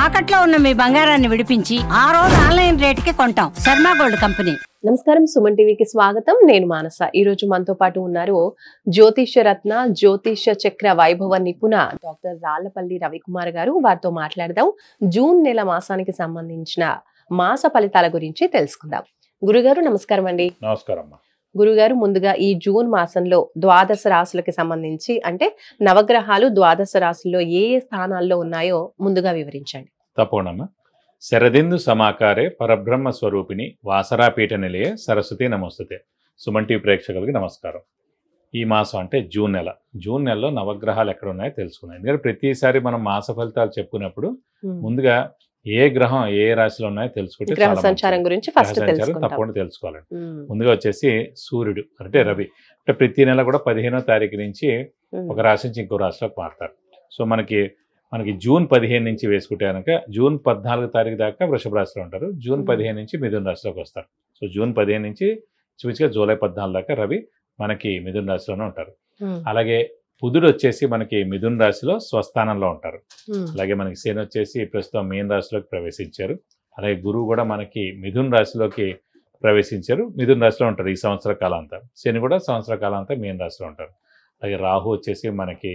తాకట్లో ఉన్న మీ బంగారాన్ని విడిపించి ఆ రోజు ఆన్లైన్ రేటుకి కొంటాం. Sharma gold company. నమస్కారం, సుమన్ టీవీకి స్వాగతం. నేను మానస. ఈ రోజు మనతో పాటు ఉన్నారు జ్యోతిష్య రత్న, జ్యోతిష్య చక్ర వైభవ నిపుణ డాక్టర్ రాళ్లపల్లి రవికుమార్ గారు. వారితో మాట్లాడదాం. జూన్ నెల మాసానికి సంబంధించిన మాస ఫలితాల గురించి తెలుసుకుందాం. గురుగారు నమస్కారం అండి. నమస్కారం. గురుగారు, ముందుగా ఈ జూన్ మాసంలో ద్వాదశ రాశులకి సంబంధించి, అంటే నవగ్రహాలు ద్వాదశ రాశుల్లో ఏ ఏ స్థానాల్లో ఉన్నాయో ముందుగా వివరించండి. తప్పకుండా. శరదిందు సమాకారే పరబ్రహ్మ స్వరూపిణి వాసరాపీఠ నిలయే సరస్వతి నమస్తుతే. సుమన్ టీవీ ప్రేక్షకులకి నమస్కారం. ఈ మాసం అంటే జూన్ నెల. జూన్ నెలలో నవగ్రహాలు ఎక్కడ ఉన్నాయో తెలుసుకున్నాం. ఎందుకంటే ప్రతిసారి మనం మాస ఫలితాలు చెప్పుకున్నప్పుడు ముందుగా ఏ గ్రహం ఏ రాశిలో ఉన్నాయో తెలుసుకుంటే గ్రహ సంచారం గురించి ఫస్ట్ తప్పకుండా తెలుసుకోవాలండి. ముందుగా వచ్చేసి సూర్యుడు అంటే రవి. అంటే ప్రతి నెల కూడా 15వ తారీఖు నుంచి ఒక రాశి నుంచి ఇంకో రాశిలోకి మారుతారు. సో మనకి జూన్ 15 నుంచి వేసుకుంటే కనుక జూన్ 14 తారీఖు దాకా వృషభ రాశిలో ఉంటారు. జూన్ 15 నుంచి మిథున రాశిలోకి వస్తారు. సో జూన్ 15 నుంచి చూపించగా జూలై 14 దాకా రవి మనకి మిథున రాశిలోనే ఉంటారు. అలాగే బుధుడు వచ్చేసి మనకి మిథున రాశిలో స్వస్థానంలో ఉంటారు. అలాగే మనకి శని వచ్చేసి ప్రస్తుతం మీన రాశిలోకి ప్రవేశించారు. అలాగే గురువు కూడా మనకి మిథున రాశిలోకి ప్రవేశించారు. మిథున రాశిలో ఉంటారు ఈ సంవత్సర కాలాంతం. శని కూడా సంవత్సర కాలాంతం మీన రాశిలో ఉంటారు. అలాగే రాహు వచ్చేసి మనకి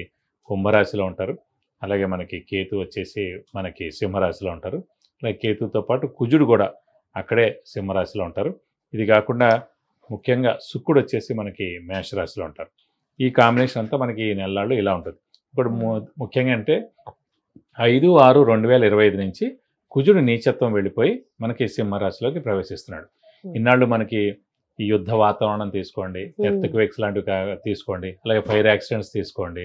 కుంభరాశిలో ఉంటారు. అలాగే మనకి కేతు వచ్చేసి మనకి సింహరాశిలో ఉంటారు. అలాగే కేతుతో పాటు కుజుడు కూడా అక్కడే సింహరాశిలో ఉంటారు. ఇది కాకుండా ముఖ్యంగా శుక్రుడు వచ్చేసి మనకి మేషరాశిలో ఉంటారు. ఈ కాంబినేషన్ అంతా మనకి ఈ నెలల్లో ఇలా ఉంటుంది. ఇప్పుడు ముఖ్యంగా అంటే 5/6/2025 నుంచి కుజుడు నీచత్వం వెళ్ళిపోయి మనకి సింహరాశిలోకి ప్రవేశిస్తున్నాడు. ఇన్నాళ్ళు మనకి ఈ యుద్ధ వాతావరణం తీసుకోండి, ఎర్త్క్వేక్స్ లాంటివి తీసుకోండి, అలాగే ఫైర్ యాక్సిడెంట్స్ తీసుకోండి,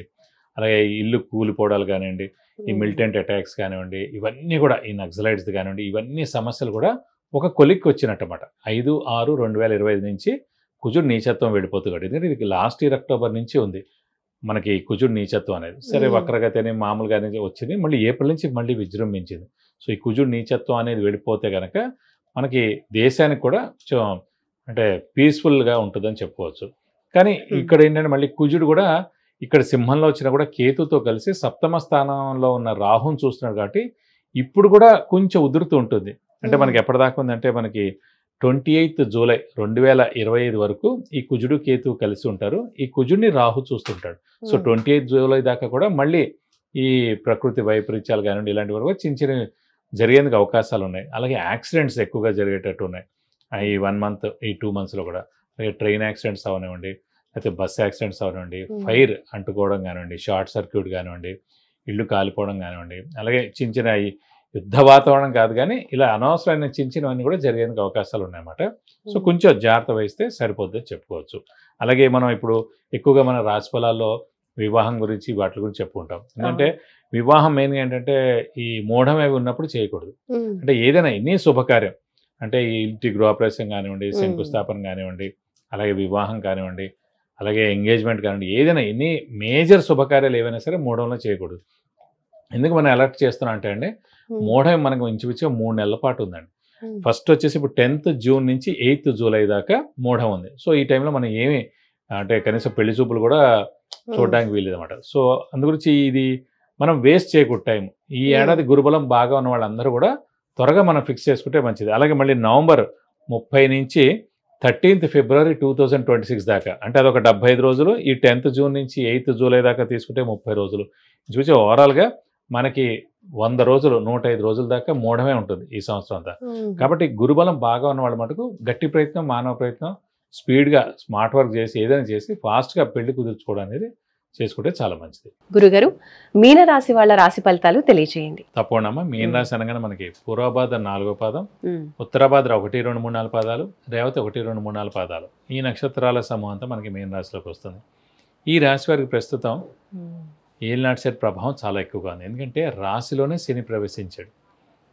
అలాగే ఇల్లు కూలిపోవడాలు కానివ్వండి, ఈ మిలిటెంట్ అటాక్స్ కానివ్వండి, ఇవన్నీ కూడా ఈ నక్సలైట్స్ కానివ్వండి, ఇవన్నీ సమస్యలు కూడా ఒక కొలిక్కి వచ్చినట్టమాట. 5/6/2025 నుంచి కుజుడు నీచత్వం వెళ్ళిపోతున్నాడు. ఎందుకంటే ఇది లాస్ట్ ఇయర్ అక్టోబర్ నుంచి ఉంది మనకి కుజుడు నీచత్వం అనేది. సరే వక్రగతి అని మామూలుగానే వచ్చింది, మళ్ళీ ఏప్రిల్ నుంచి మళ్ళీ విజృంభించింది. సో ఈ కుజుడు నీచత్వం అనేది వెళ్ళిపోతే కనుక మనకి దేశానికి కూడా అంటే పీస్ఫుల్గా ఉంటుందని చెప్పుకోవచ్చు. కానీ ఇక్కడ ఏంటంటే మళ్ళీ కుజుడు కూడా ఇక్కడ సింహంలో వచ్చినా కూడా కేతుతో కలిసి సప్తమ స్థానంలో ఉన్న రాహుని చూస్తున్నాడు. కాబట్టి ఇప్పుడు కూడా కొంచెం ఉధృతి ఉంటుంది. అంటే మనకి ఎప్పటిదాకా ఉందంటే మనకి 28 జూలై 2025 వరకు ఈ కుజుడు కేతు కలిసి ఉంటారు. ఈ కుజుడిని రాహు చూస్తుంటాడు. సో 28 జూలై దాకా కూడా మళ్ళీ ఈ ప్రకృతి వైపరీత్యాలు కానివ్వండి ఇలాంటి వరకు చిన్న చిన్న జరిగేందుకు అవకాశాలు ఉన్నాయి. అలాగే యాక్సిడెంట్స్ ఎక్కువగా జరిగేటట్టు ఉన్నాయి ఈ 1 మంత్ ఈ 2 మంత్స్లో కూడా. అలాగే ట్రైన్ యాక్సిడెంట్స్ అవనివ్వండి, అయితే బస్ యాక్సిడెంట్స్ అవనివ్వండి, ఫైర్ అంటుకోవడం కానివ్వండి, షార్ట్ సర్క్యూట్ కానివ్వండి, ఇల్లు కాలిపోవడం కానివ్వండి, అలాగే చిన్న చిన్న యుద్ధ వాతావరణం కాదు కానీ ఇలా అనవసరమైన చిన్న చిన్నవన్నీ కూడా జరిగేందుకు అవకాశాలు ఉన్నాయన్నమాట. సో కొంచెం జాగ్రత్త వహిస్తే సరిపోద్దని చెప్పుకోవచ్చు. అలాగే మనం ఇప్పుడు ఎక్కువగా మన రాశి ఫలాల్లో వివాహం గురించి వాటి గురించి చెప్పుకుంటాం. ఎందుకంటే వివాహం మెయిన్గా ఏంటంటే ఈ మూఢం అవి ఉన్నప్పుడు చేయకూడదు. అంటే ఏదైనా ఎన్ని శుభకార్యం అంటే ఈ ఇంటి గృహప్రవేశం కానివ్వండి, శంకుస్థాపన కానివ్వండి, అలాగే వివాహం కానివ్వండి, అలాగే ఎంగేజ్మెంట్ కానివ్వండి, ఏదైనా ఎన్ని మేజర్ శుభకార్యాలు ఏవైనా సరే మూఢంలో చేయకూడదు. ఎందుకు మనం అలర్ట్ చేస్తున్నాం అంటే అండి, మూఢం మనకు ఇంచుమించుగా 3 నెలల పాటు ఉందండి. ఫస్ట్ వచ్చేసి ఇప్పుడు 10th జూన్ నుంచి 8th జూలై దాకా మూఢం ఉంది. సో ఈ టైంలో మనం ఏమి అంటే కనీసం పెళ్లి చూపులు కూడా చూడడానికి వీలేదు అనమాట. సో అందుగురించి ఇది మనం వేస్ట్ చేయకూడదు టైం. ఈ ఏడాది గురుబలం బాగా ఉన్న వాళ్ళందరూ కూడా త్వరగా మనం ఫిక్స్ చేసుకుంటే మంచిది. అలాగే మళ్ళీ నవంబర్ 30 నుంచి 13th ఫిబ్రవరి 2026 దాకా అంటే అదొక 75 రోజులు. ఈ 10th జూన్ నుంచి 8th జూలై దాకా తీసుకుంటే 30 రోజులు. చూసి ఓవరాల్గా మనకి 100 రోజులు 105 రోజుల దాకా మూఢమే ఉంటుంది ఈ సంవత్సరం అంతా. కాబట్టి గురుబలం బాగా ఉన్న వాళ్ళ మటుకు గట్టి ప్రయత్నం, మానవ ప్రయత్నం, స్పీడ్గా స్మార్ట్ వర్క్ చేసి ఏదైనా చేసి ఫాస్ట్గా పెళ్లి కుదుర్చుకోవడం అనేది చేసుకుంటే చాలా మంచిది. గురుగారు, మీన రాశి వాళ్ళ రాశి ఫలితాలు తెలియజేయండి. తప్పకుండా. మీన రాశి అనగానే మనకి పూర్వభాద్ర 4వ పాదం, ఉత్తరభాద్ర 1, 2, 3, 4 పాదాలు, రేవతి 1, 2, 3, 4 పాదాలు, ఈ నక్షత్రాల సమూహం అంతా మనకి మీన రాశిలోకి వస్తుంది. ఈ రాశి వారికి ప్రస్తుతం ఏలినాటి శని ప్రభావం చాలా ఎక్కువగా ఉంది. ఎందుకంటే రాశిలోనే శని ప్రవేశించాడు.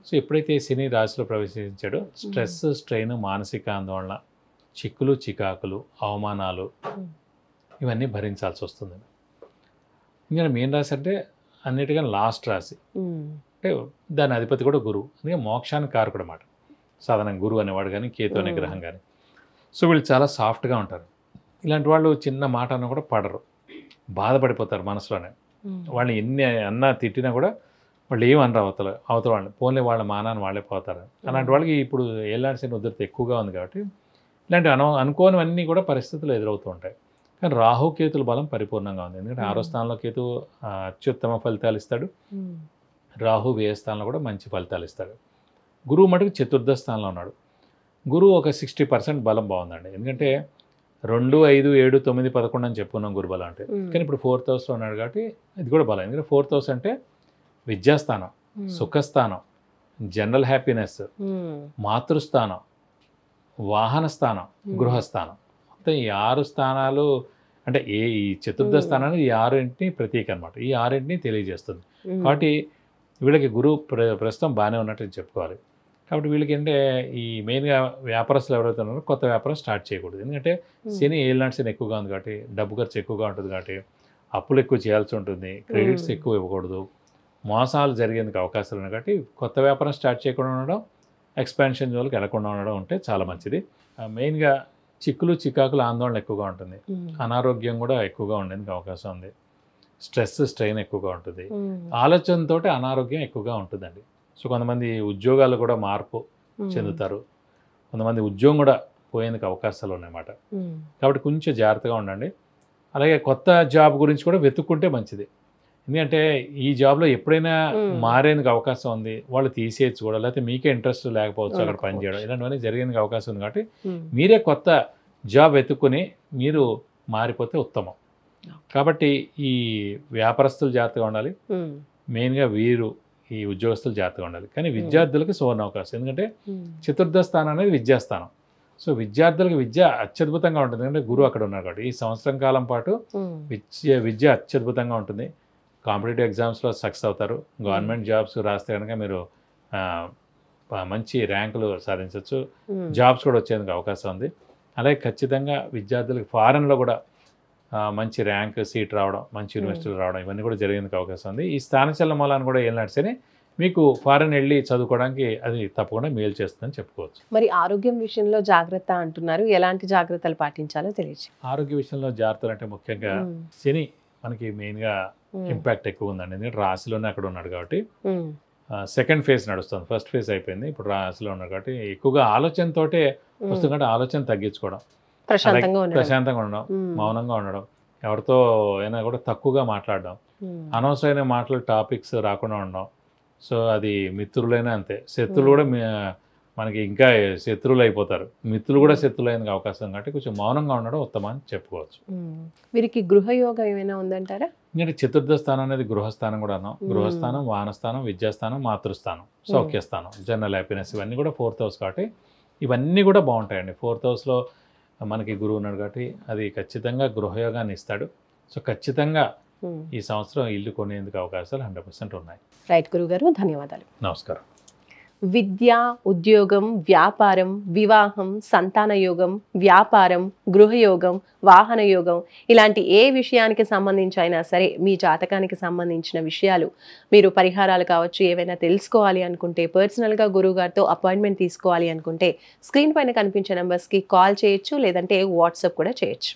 సో ఎప్పుడైతే శని రాశిలో ప్రవేశించాడో స్ట్రెస్, స్ట్రెయిన్, మానసిక ఆందోళన, చిక్కులు, చికాకులు, అవమానాలు ఇవన్నీ భరించాల్సి వస్తుంది. ఎందుకంటే మీన రాశి అంటే అన్నిటికీ లాస్ట్ రాశి. అంటే దాని అధిపతి కూడా గురువు. అందుకే మోక్షానికి కారకుడు అన్నమాట. సాధారణంగా గురువు అనేవాడు కానీ కేతు అనే గ్రహం కానీ. సో వీళ్ళు చాలా సాఫ్ట్గా ఉంటారు. ఇలాంటి వాళ్ళు చిన్న మాట అన్నా కూడా పడరు, బాధపడిపోతారు మనసులోనే. వాళ్ళని ఎన్ని అన్నా తిట్టినా కూడా వాళ్ళు ఏమనరు అవతల వాళ్ళు, పోన్లే వాళ్ళ మానాన్ని వాళ్ళే పోతారు. అలాంటి వాళ్ళకి ఇప్పుడు ఏలాంటి శని ఉధృతి ఎక్కువగా ఉంది కాబట్టి ఇలాంటి అనుకోనివన్నీ కూడా పరిస్థితులు ఎదురవుతూ ఉంటాయి. కానీ రాహుకేతుల బలం పరిపూర్ణంగా ఉంది. ఎందుకంటే 6వ స్థానంలో కేతు అత్యుత్తమ ఫలితాలు ఇస్తాడు, రాహు వ్యయ స్థానంలో కూడా మంచి ఫలితాలు ఇస్తాడు. గురువు మటుకు 4వ స్థానంలో ఉన్నాడు. గురువు ఒక 60% బలం బాగుందండి. ఎందుకంటే 2, 5, 7, 9, 11 అని చెప్పుకున్నాం గురుబలం అంటే. కానీ ఇప్పుడు 4th హౌస్లో ఉన్నాడు కాబట్టి ఇది కూడా బలం. ఎందుకంటే 4th హౌస్ అంటే విద్యాస్థానం, సుఖస్థానం, జనరల్ హ్యాపీనెస్, మాతృస్థానం, వాహన స్థానం, గృహస్థానం. మొత్తం ఈ 6 స్థానాలు అంటే ఈ 4వ స్థానాన్ని ఈ 6ని ప్రతీక అనమాట. ఈ 6ని తెలియజేస్తుంది. కాబట్టి వీళ్ళకి గురువు ప్రస్తుతం బాగానే ఉన్నట్టు చెప్పుకోవాలి. కాబట్టి వీళ్ళకి అంటే ఈ మెయిన్గా వ్యాపారస్తులు ఎవరైతే ఉన్నారో కొత్త వ్యాపారం స్టార్ట్ చేయకూడదు. ఎందుకంటే శని ఏళ్ళనాటి శని ఎక్కువగా ఉంది కాబట్టి డబ్బు ఖర్చు ఎక్కువగా ఉంటుంది కాబట్టి అప్పులు ఎక్కువ చేయాల్సి ఉంటుంది, క్రెడిట్స్ ఎక్కువ ఇవ్వకూడదు, మోసాలు జరిగేందుకు అవకాశాలు ఉన్నాయి. కాబట్టి కొత్త వ్యాపారం స్టార్ట్ చేయకుండా ఉండడం, ఎక్స్పాన్షన్ జోలికి వెళ్లకుండా ఉండడం ఉంటే చాలా మంచిది. మెయిన్గా చిక్కులు చికాకులు ఆందోళన ఎక్కువగా ఉంటుంది, అనారోగ్యం కూడా ఎక్కువగా ఉండేందుకు అవకాశం ఉంది, స్ట్రెస్ స్ట్రెయిన్ ఎక్కువగా ఉంటుంది, ఆలోచనతో అనారోగ్యం ఎక్కువగా ఉంటుందండి. సో కొంతమంది ఉద్యోగాలు కూడా మార్పు చెందుతారు, కొంతమంది ఉద్యోగం కూడా పోయేందుకు అవకాశాలు ఉన్నాయన్నమాట. కాబట్టి కొంచెం జాగ్రత్తగా ఉండండి. అలాగే కొత్త జాబ్ గురించి కూడా వెతుక్కుంటే మంచిది. ఎందుకంటే ఈ జాబ్లో ఎప్పుడైనా మారేందుకు అవకాశం ఉంది, వాళ్ళు తీసేయచ్చు కూడా, లేకపోతే మీకే ఇంట్రెస్ట్ లేకపోవచ్చు అక్కడ పనిచేయడం, ఇలాంటివన్నీ జరిగేందుకు అవకాశం ఉంది. కాబట్టి మీరే కొత్త జాబ్ వెతుక్కుని మీరు మారిపోతే ఉత్తమం. కాబట్టి ఈ వ్యాపారస్తులు జాగ్రత్తగా ఉండాలి, మెయిన్గా ఈ ఉద్యోగస్తులు జాగ్రత్తగా ఉండాలి. కానీ విద్యార్థులకు సువర్ణ అవకాశం. ఎందుకంటే 4వ స్థానం అనేది విద్యాస్థానం. సో విద్యార్థులకు విద్య అత్యద్భుతంగా ఉంటుంది. ఎందుకంటే గురువు అక్కడ ఉన్నారు కాబట్టి ఈ సంవత్సరం కాలం పాటు విద్య అత్యద్భుతంగా ఉంటుంది. కాంపిటేటివ్ ఎగ్జామ్స్లో సక్సెస్ అవుతారు. గవర్నమెంట్ జాబ్స్ రాస్తే కనుక మీరు మంచి ర్యాంకులు సాధించవచ్చు, జాబ్స్ కూడా వచ్చేందుకు అవకాశం ఉంది. అలాగే ఖచ్చితంగా విద్యార్థులకు ఫారెన్లో కూడా మంచి ర్యాంక్ సీట్ రావడం, మంచి యూనివర్సిటీలు రావడం, ఇవన్నీ కూడా జరిగేందుకు అవకాశం ఉంది. ఈ స్థానచలన మూలాన్ని కూడా ఏలినాటి శని మీకు ఫారెన్ వెళ్ళి చదువుకోవడానికి అది తప్పకుండా మేలు చేస్తుందని చెప్పుకోవచ్చు. మరి ఆరోగ్యం విషయంలో జాగ్రత్త అంటున్నారు, ఎలాంటి జాగ్రత్తలు పాటించాలో తెలియచ్చు. ఆరోగ్య విషయంలో జాగ్రత్తలు అంటే ముఖ్యంగా శని మనకి మెయిన్గా ఇంపాక్ట్ ఎక్కువ ఉందండి. ఎందుకంటే రాశిలోనే అక్కడ ఉన్నాడు కాబట్టి సెకండ్ ఫేజ్ నడుస్తుంది, ఫస్ట్ ఫేజ్ అయిపోయింది, ఇప్పుడు రాశిలో ఉన్నాడు కాబట్టి ఎక్కువగా ఆలోచనతోటే వస్తుంది. కాబట్టి ఆలోచన తగ్గించుకోవడం, ప్రశాంతంగా ఉండడం, మౌనంగా ఉండడం, ఎవరితో అయినా కూడా తక్కువగా మాట్లాడడం, అనవసరమైన మాటలు టాపిక్స్ రాకుండా ఉండడం. సో అది మిత్రులైనా అంతే, శత్రువులు కూడా మనకి ఇంకా శత్రువులు అయిపోతారు, మిత్రులు కూడా శత్రువులు అయ్యేందుకు అవకాశం కాబట్టి కొంచెం మౌనంగా ఉండడం ఉత్తమం అని చెప్పుకోవచ్చు. వీరికి గృహయోగం ఏమైనా ఉందంటారా? ఎందుకంటే 4వ స్థానం అనేది గృహస్థానం కూడా అన్నాం. గృహస్థానం, వాహనస్థానం, విద్యాస్థానం, మాతృస్థానం, సౌఖ్యస్థానం, జనరల్ హ్యాపీనెస్, ఇవన్నీ కూడా 4th హౌస్ కాబట్టి ఇవన్నీ కూడా బాగుంటాయండి. 4th హౌస్లో మనకి గురువు ఉన్నాడు కాబట్టి అది ఖచ్చితంగా గృహయోగాన్ని ఇస్తాడు. సో ఖచ్చితంగా ఈ సంవత్సరం ఇల్లు కొనేందుకు అవకాశాలు 100% ఉన్నాయి. రైట్ గురుగారు, ధన్యవాదాలు. నమస్కారం. విద్య, ఉద్యోగం, వ్యాపారం, వివాహం, సంతాన యోగం, వ్యాపారం, గృహయోగం, వాహన యోగం, ఇలాంటి ఏ విషయానికి సంబంధించి అయినా సరే మీ జాతకానికి సంబంధించిన విషయాలు మీరు పరిహారాలు కావచ్చు, ఏవైనా తెలుసుకోవాలి అనుకుంటే, పర్సనల్గా గురువుగారితో అపాయింట్మెంట్ తీసుకోవాలి అనుకుంటే స్క్రీన్ పైన కనిపించే నెంబర్స్కి కాల్ చేయొచ్చు, లేదంటే వాట్సాప్ కూడా చేయొచ్చు.